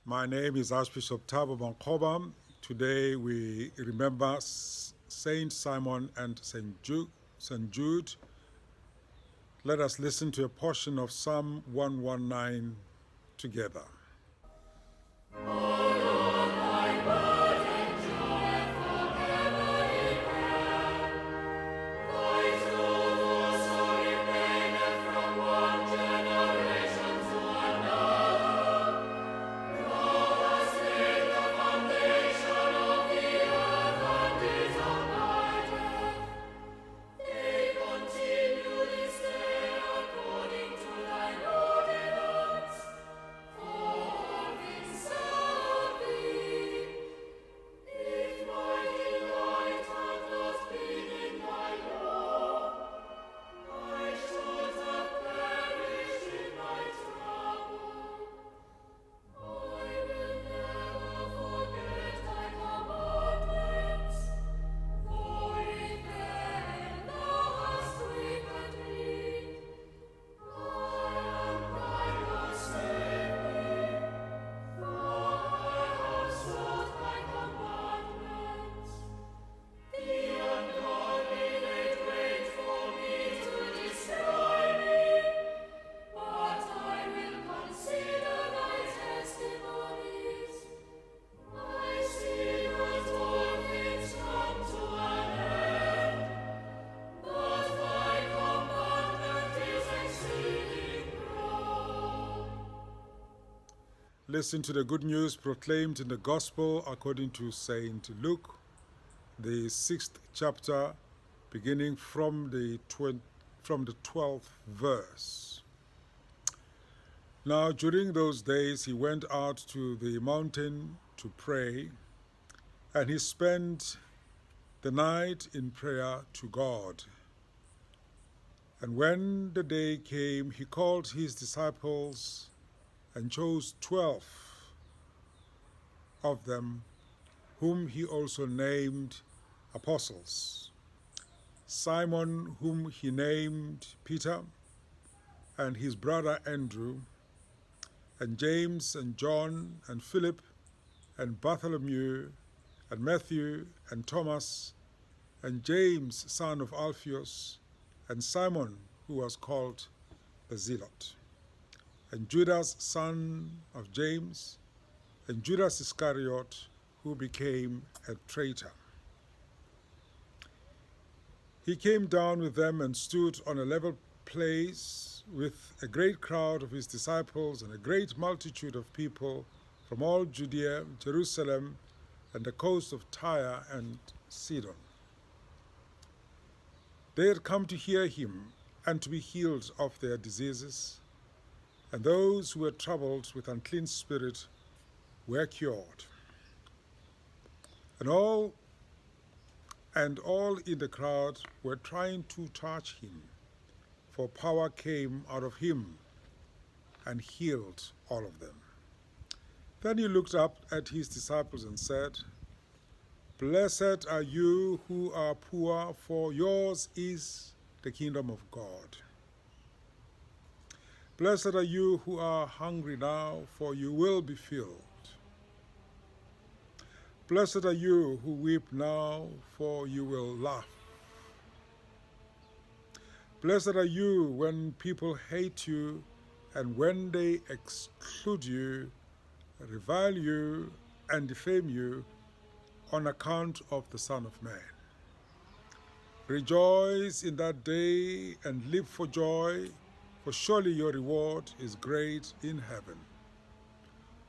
My name is Archbishop Thabo. Today we remember Saint Simon and Saint Jude. Let us listen to a portion of Psalm 119 together. Listen to the good news proclaimed in the Gospel according to Saint Luke, the 6th chapter, beginning from the 12th verse. Now during those days he went out to the mountain to pray, and he spent the night in prayer to God. And when the day came, he called his disciples and chose 12 of them, whom he also named apostles. Simon, whom he named Peter, and his brother Andrew, and James and John and Philip and Bartholomew and Matthew and Thomas and James, son of Alphaeus, and Simon, who was called the Zealot, and Judas, son of James, and Judas Iscariot, who became a traitor. He came down with them and stood on a level place with a great crowd of his disciples and a great multitude of people from all Judea, Jerusalem, and the coast of Tyre and Sidon. They had come to hear him and to be healed of their diseases, and those who were troubled with unclean spirit were cured. And all in the crowd were trying to touch him, for power came out of him and healed all of them. Then he looked up at his disciples and said, "Blessed are you who are poor, for yours is the kingdom of God. Blessed are you who are hungry now, for you will be filled. Blessed are you who weep now, for you will laugh. Blessed are you when people hate you, and when they exclude you, revile you, and defame you on account of the Son of Man. Rejoice in that day and leap for joy, for surely your reward is great in heaven.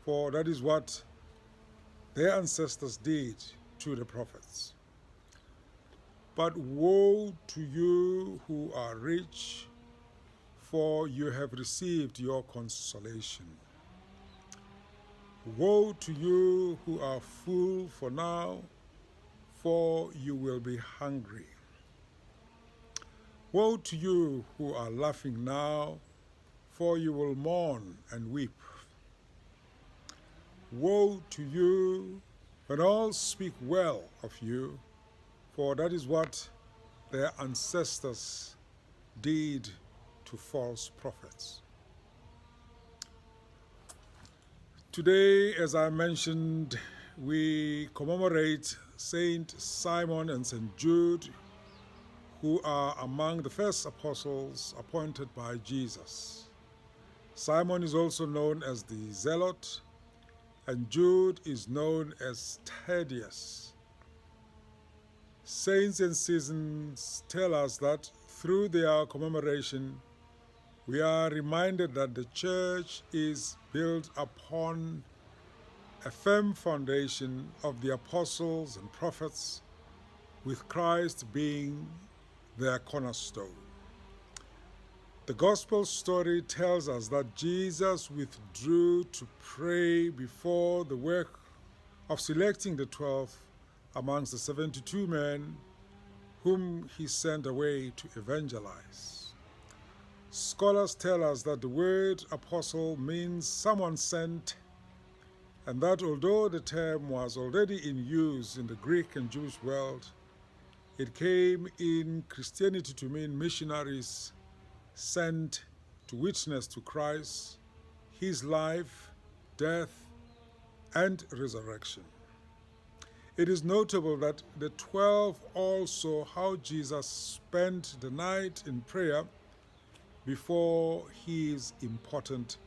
For that is what their ancestors did to the prophets. But woe to you who are rich, for you have received your consolation. Woe to you who are full for now, for you will be hungry. Woe to you who are laughing now, for you will mourn and weep. Woe to you when all speak well of you, for that is what their ancestors did to false prophets. Today, as I mentioned, we commemorate Saint Simon and Saint Jude, who are among the first apostles appointed by Jesus. Simon is also known as the Zealot, and Jude is known as Thaddeus. Saints and seasons tell us that through their commemoration, we are reminded that the Church is built upon a firm foundation of the apostles and prophets, with Christ being their cornerstone. The Gospel story tells us that Jesus withdrew to pray before the work of selecting the 12 amongst the 72 men whom he sent away to evangelize. Scholars tell us that the word apostle means someone sent, and that although the term was already in use in the Greek and Jewish world, it came in Christianity to mean missionaries sent to witness to Christ, his life, death, and resurrection. It is notable that the 12 all saw how Jesus spent the night in prayer before his important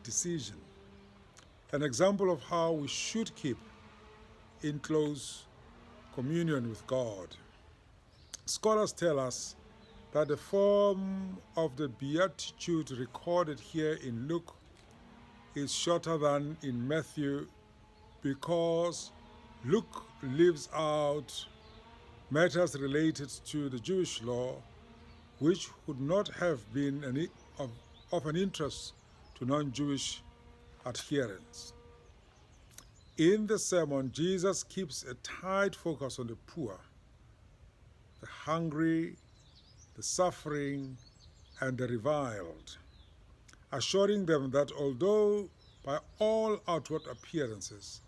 decision. An example of how we should keep in close communion with God. Scholars tell us that the form of the Beatitude recorded here in Luke is shorter than in Matthew, because Luke leaves out matters related to the Jewish law, which would not have been of an interest to non-Jewish adherents. In the sermon, Jesus keeps a tight focus on the poor, the hungry, the suffering, and the reviled, assuring them that although by all outward appearances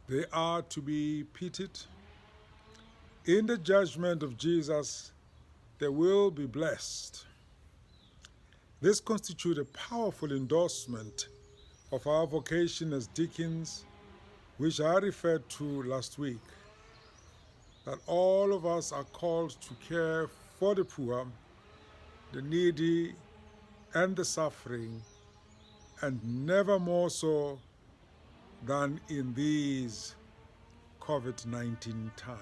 they are to be pitied, in the judgment of Jesus they will be blessed. This constitutes a powerful endorsement of our vocation as deacons, which I referred to last week, that all of us are called to care for the poor, the needy, and the suffering, and never more so than in these COVID-19 times.